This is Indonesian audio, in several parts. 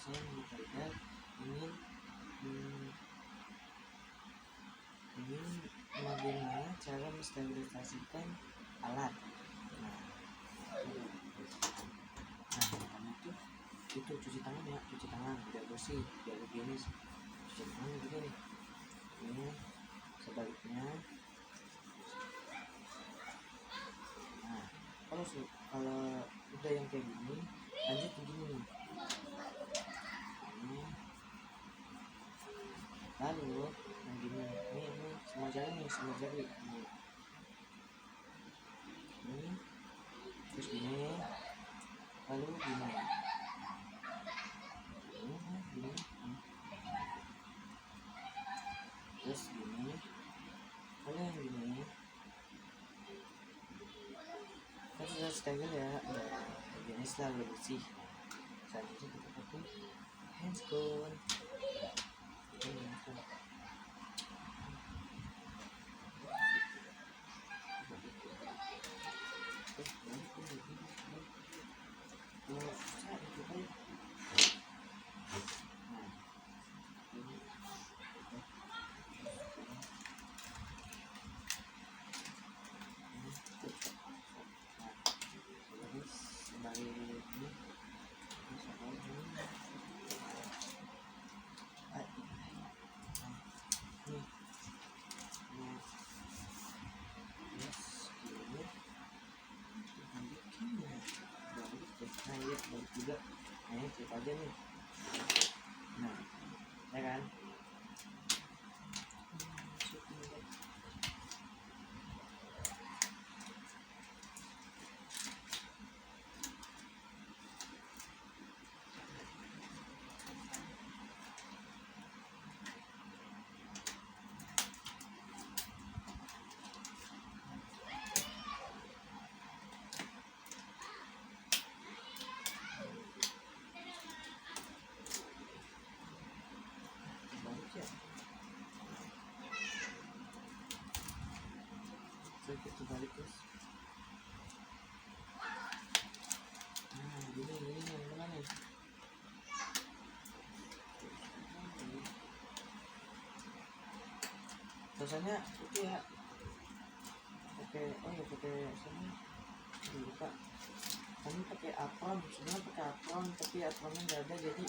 saya mengatakan ingin bagaimana cara menstabilisasikan alat. Nah, pertama itu cuci tangan ya, cuci tangan biar bersih, biar higienis. Cuci tangan begini nih, ini sebaliknya. Nah, kalau udah yang kayak gini, lanjut begini nih. Ini, lalu yang gini, ini semua jari nih, semua jari. Ini, terus gini, lalu gini. Gini. Terus gini, lalu yang gini. Kan sudah stabil ya, udah gini selalu bersih. Selanjutnya kita pakai handphone. Juga cek aja nih. Nah, ya kan? Kita balik terus. Nah, gini yang mana nih? Biasanya itu ya pakai sini lupa. Kami pakai apron, sebenarnya pakai apron, tapi apronnya nggak ada, jadi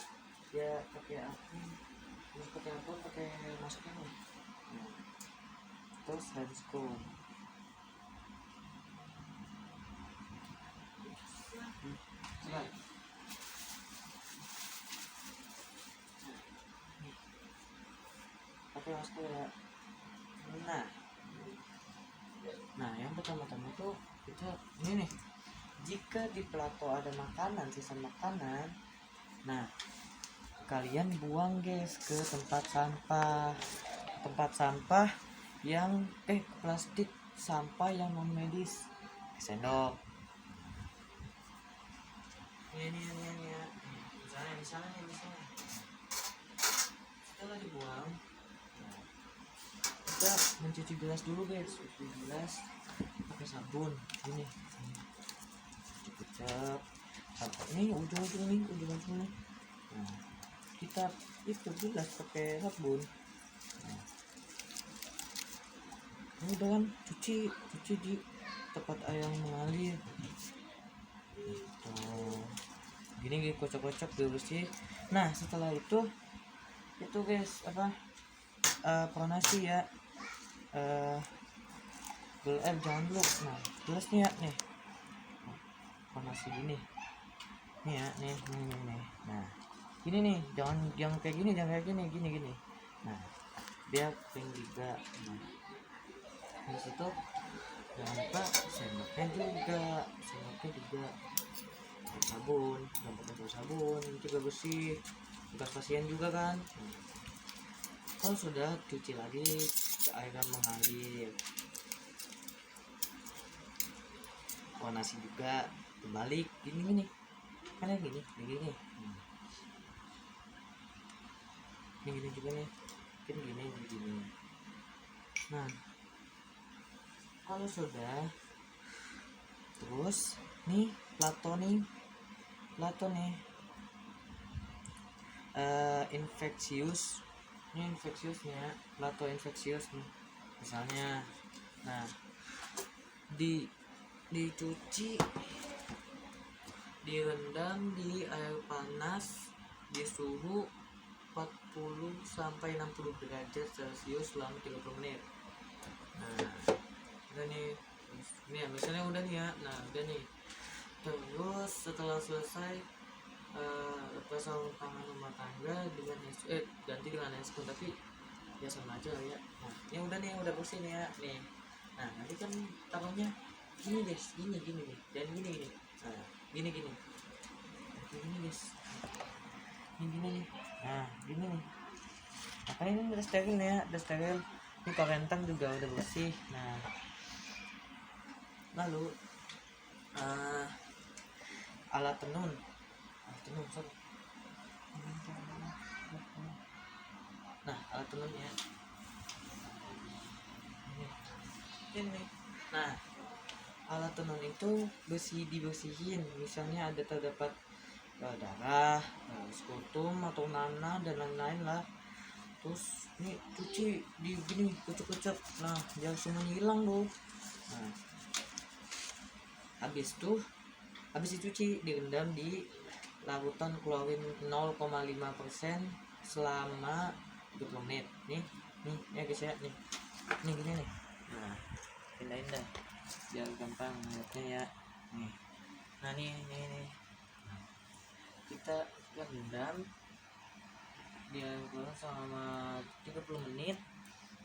ya pakai apron. Terus pakai apron, pakai masker nih. Nah, terus handphone. Pakai masker ya. Nah yang pertama-tama tuh kita ini nih, jika di plato ada makanan, sisa makanan, nah kalian buang guys ke tempat sampah yang plastik sampah yang non medis. Sendok ini ya. Misalnya setelah dibuang, kita mencuci gelas dulu guys. Cuci gelas pakai sabun ini, cukup sampai ini ujung-ujung nih. Nah, kita itu gelas pakai sabun. Nah, ini udah kan cuci di tempat air mengalir gitu. Gini kocok-kocok biar bersih. Nah setelah itu guys pronasi ya, jangan dulu. Nah gelasnya nih pronasi gini nih ya, nih. Nah gini nih, jangan kayak gini, gini. Nah biar pink juga. Nah di situ jangan lupa sendoknya juga sabun, jangan pakai sabun juga bersih, bekas pasien juga kan. Kalau sudah cuci lagi, airnya mengalir, nasi juga terbalik gini kan ya, gini juga nih kan, gini. Nah kalau sudah, terus nih plato nih infeksius, ini infeksiusnya plato infeksius nih misalnya. Nah, dicuci, direndam di air panas di suhu 40 sampai 60 derajat Celcius selama 30 menit. Nah, udah nih. Ini ya, misalnya udah nih ya. Nah, udah nih. Terus setelah selesai lepas sarung tangan rumah tangga dengan ganti dengan hand spoon, tapi ya sama aja lah ya. Nah, ini udah nih, udah bersih nih ya. Nih. Nah, nanti kan taruhnya gini guys, gini nih. Dan gini. Nah, gini. Gini guys. Ini gini nih. Nah, gini nih. Nah, ini udah steril ya, udah steril. Ini korentang juga udah bersih. Nah, lalu alat tenun, sorry. Nah, alat tenunnya ini. Nah, alat tenun itu dibersihin, misalnya ada terdapat darah, sekutum atau nanah dan lain-lain lah. Terus ini cuci di gini, kucek-kucek. Nah, biar semuanya hilang tuh. Nah, habis dicuci, direndam di larutan klorin 0,5% selama 20 menit. Nih ya guys ya, nih gini nih. Nah, pindahin dah biar gampang ngeliatnya ya. Nih. Nah, nih. Kita rendam dia selama 30 menit.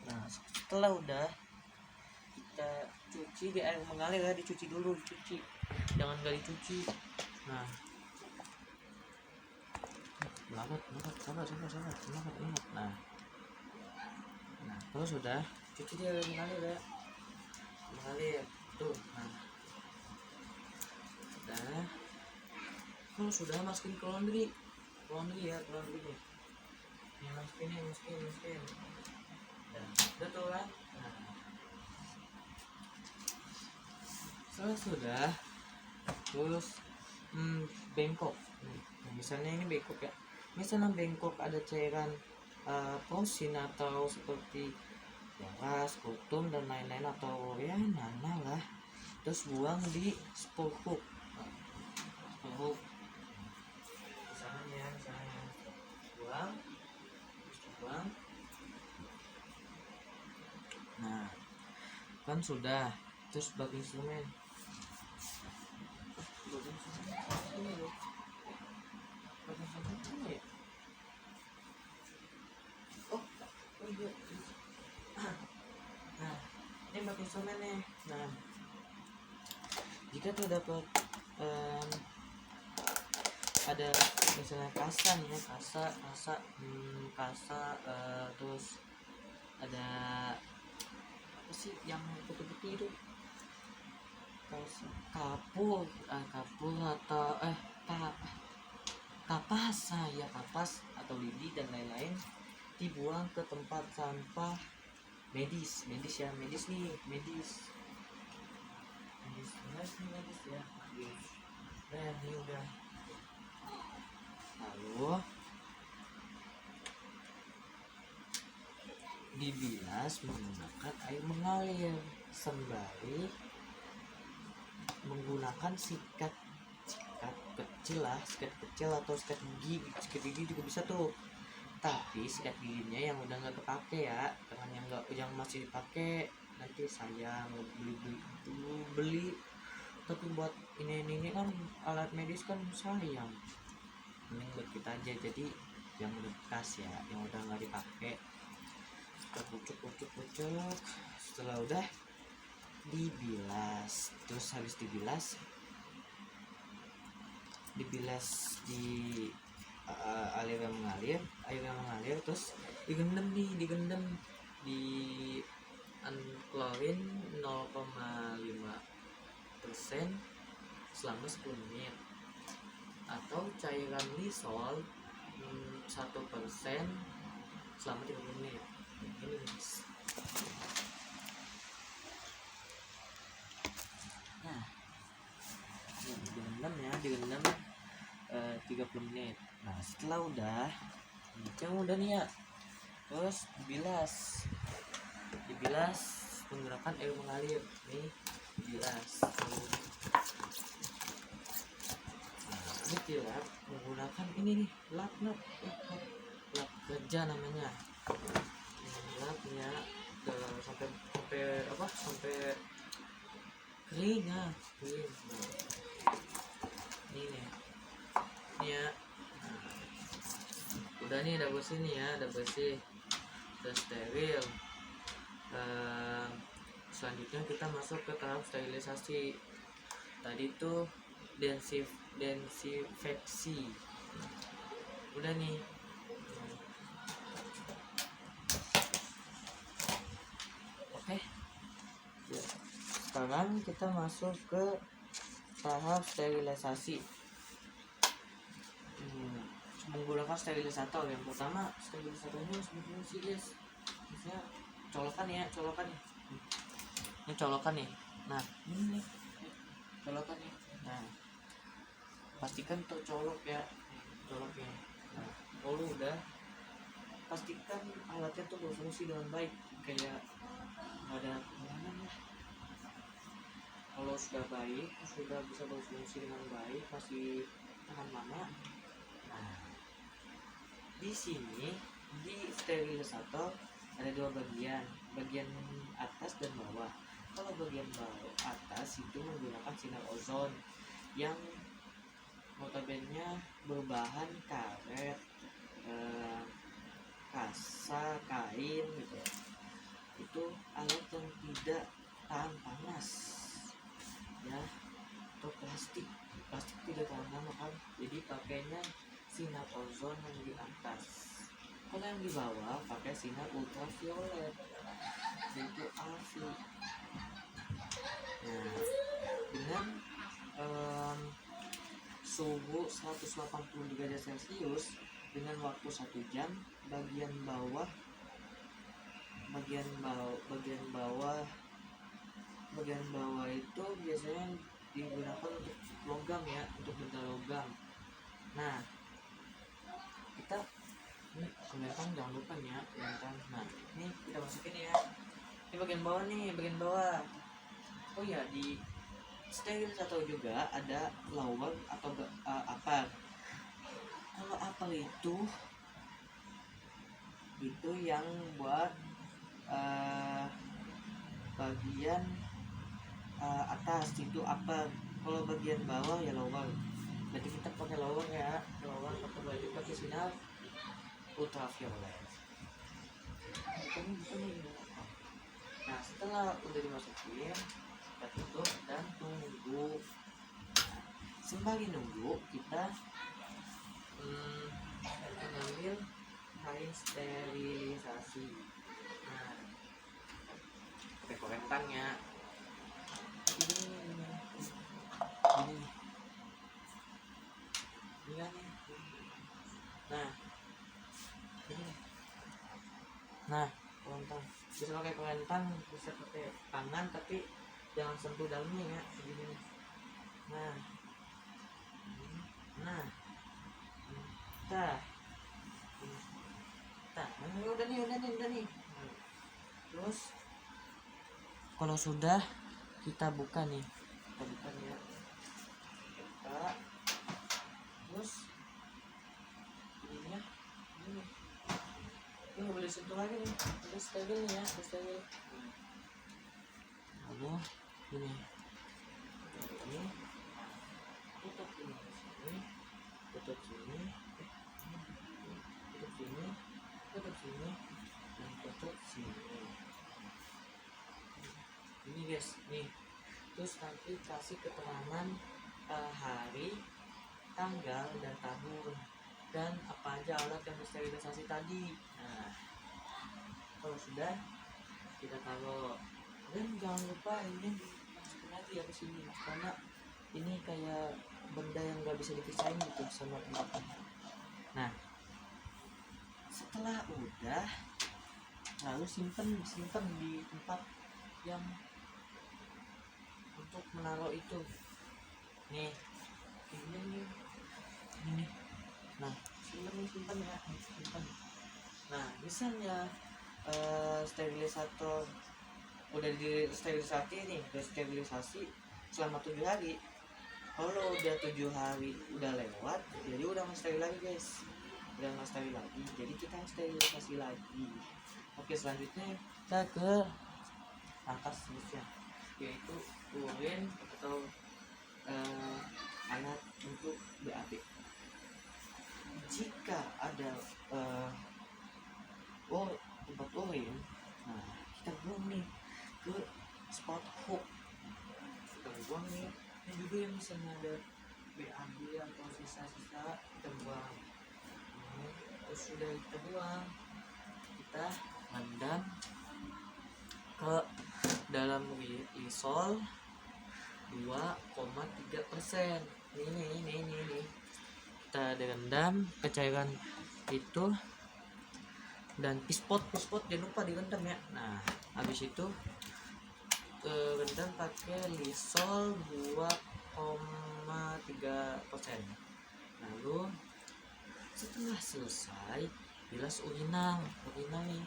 Nah, setelah udah kita cuci di air mengalir ya, dicuci dulu, jangan gak dicuci. Nah, sabar. Nah, kalau sudah cuci di air mengalir ya, tuh. Nah, kalau sudah masukin ke laundry ya, nih. Ini masukin. Udah tuh kan. Nah, sudah terus bengkok. Misalnya ini bengkok ya, misalnya bengkok ada cairan prosin atau seperti darah, sekutum dan lain-lain atau ya nanah lah. Terus buang di spur hook. Misalnya buang. Nah, kan sudah. Terus bagi instrumen ini loh. Nah, ini bagi instrumen nih. Nah, jika terdapat ada misalnya kasa nih ya, kasa, terus ada apa sih yang putih-putih itu, kapur atau kapas, kapas atau lidi dan lain-lain, dibuang ke tempat sampah medis ya. Medis ya. Nah, ini udah. Lalu dibilas menggunakan air mengalir sembari menggunakan sikat kecil atau sikat gigi juga bisa tuh. Tapi sikat giginya yang udah nggak kepake ya, jangan yang masih dipakai, nanti sayang beli tapi buat ini kan alat medis kan sayang, mending buat kita aja. Jadi yang udah bekas ya, yang udah nggak dipakai kita kucuk. Setelah udah dibilas, terus habis dibilas di air yang mengalir, terus digendam di klorin 0,5% selama 10 menit, atau cairan lisol 1% selama 30 menit. Ini guys. Nah, digendam 30 menit. Nah setelah udah nih ya, terus dibilas menggunakan air mengalir nih, dibilas. Nah ini dilap menggunakan ini nih, lap kerja namanya. Lapnya sampai kering ya, kering. Nah, ini nih ya. Nah, udah nih, udah bersih nih ya, udah bersih, udah steril. Selanjutnya kita masuk ke tahap sterilisasi. Tadi tuh desinfeksi. Udah nih. Oke. Ya. Sekarang kita masuk ke tahap sterilisasi. Menggunakan sterilisator. Yang pertama, sterilisatornya harus berfungsi, guys. Misalnya colokan ya. Ini colokan nih. Nah, ini nih colokan nih. Nah, pastikan tercolok ya, coloknya. Nah, kalau udah, pastikan alatnya tuh berfungsi dengan baik, kayak nggak ada kekurangan ya. Kalau sudah baik, sudah bisa berfungsi dengan baik, masih tahan lama. Nah, di sini di sterilisator ada dua bagian atas dan bawah. Kalau bagian bawah atas itu menggunakan sinar ozon yang notabene berbahan karet, kasa, kain gitu. Itu alat yang tidak tahan panas ya, atau plastik tidak tahan lama kan, jadi pakainya sinar ozon yang di atas. Kalau yang di bawah pakai sinar ultraviolet, yaitu UV. Nah, dengan suhu 180 derajat Celcius dengan waktu 1 jam, bagian bawah itu biasanya digunakan untuk logam ya, untuk benda logam. Nah, kita ini kelihatan, jangan lupa ya kelihatan. Nah, ini kita masukin ya. Ini bagian bawah. Oh ya, di sterilisator juga ada lower atau upper. Kalau upper itu yang buat bagian atas, itu upper. Kalau bagian bawah ya lower. Berarti kita pakai lower ya, pakai sinar ultraviolet. Nah, setelah udah dimasukin, kita tutup dan tunggu. Sembari nunggu, kita mengambil kain sterilisasi. Nah, pakai korentangnya. Ini kan nih. Nah, korentang. Bisa pakai korentang, bisa pakai tangan, tapi jangan sentuh dalamnya ya, begini. Nah, udah nih. Terus kalau sudah, kita buka nih, ya. Terus ini nggak boleh sentuh lagi nih, udah steril nih ya, lalu ini tutup sini, tutup sini, dan tutup sini. Ini guys, nih. Terus nanti kasih keterangan hari, tanggal, dan tahun, dan apa aja alat yang disterilisasi tadi. Nah, kalau sudah, kita taruh. Dan jangan lupa ini dimasukin lagi ya ke sini, karena ini kayak benda yang nggak bisa dipisahin gitu sama tempatnya. Nah, setelah udah, lalu simpen di tempat yang untuk menaruh itu. Nih, ini nih ini. Nah, simpan ya, simpan. Nah, misalnya sterilisator udah sterilisasi selama 7 hari. Kalau udah 7 hari udah lewat, jadi udah nggak steril lagi guys, udah nggak steril lagi, jadi kita harus sterilisasi lagi. Oke, selanjutnya kita ke langkah selanjutnya, yaitu urin atau alat untuk BAB. Jika ada tempat urin, nah kita buang nih ke spot hook, kita buang nih. Ini juga yang misalnya ada BAB atau sisa-sisa kita buang. Terus sudah kita buang, kita rendam ke dalam lisol 2,3%. Ini kita direndam ke cairan itu, dan pispot jangan lupa direndam ya. Nah, habis itu rendam pakai lisol 2,3%. Lalu setelah selesai bilas urinal nih.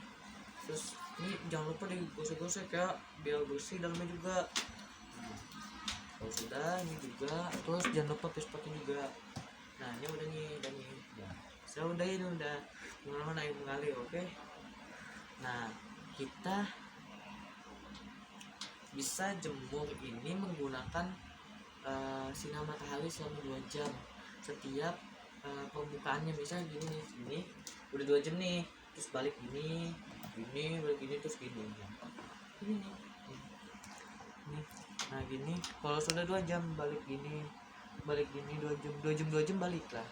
Terus ini jangan lupa digosok-gosok ya, biar bersih dalamnya juga. Nah, kalau sudah ini juga, terus jangan lupa pispotnya juga. Nah, ini udah nih. Nah, saya udah pengalaman air mengalir. Oke. Nah, kita bisa jemur ini menggunakan sinar matahari selama 2 jam setiap pembukaannya. Misalnya gini, ini udah 2 jam nih, terus balik gini balik gini, terus gini nih. Nah gini, kalau sudah 2 jam balik gini 2 jam balik lah.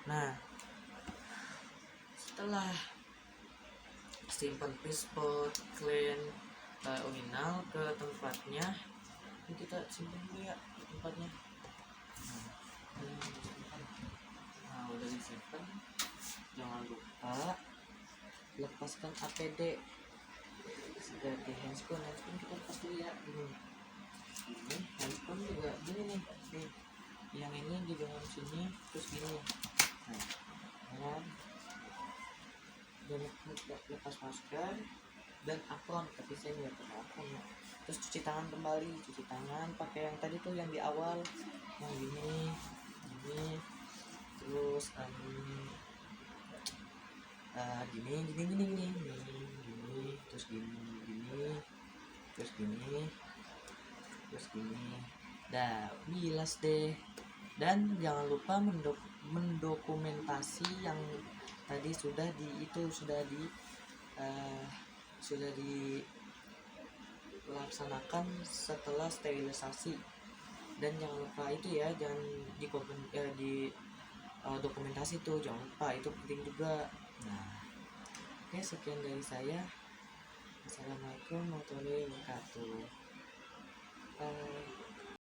Nah, setelah simpan pispot, clean urinal ke tempatnya, ini kita simpan dulu ya tempatnya. Nah, udah disimpan, jangan lupa lepaskan APD seperti handphone kita lepas dulu ya. Ini handphone juga gini nih, yang ini di dalam sini, terus gini. Nah, dan lepas masker dan apron, tapi saya nggak pakai apron ya. Terus cuci tangan kembali, pakai yang tadi tuh yang di awal, yang gini, terus gini, terus gini. Dah, bilas deh. Dan jangan lupa mendokumentasi yang tadi sudah dilaksanakan setelah sterilisasi. Dan jangan lupa itu ya, jangan dokumentasi tuh, jangan lupa, itu penting juga. Nah, oke, sekian dari saya. Assalamualaikum warahmatullahi wabarakatuh. Bye.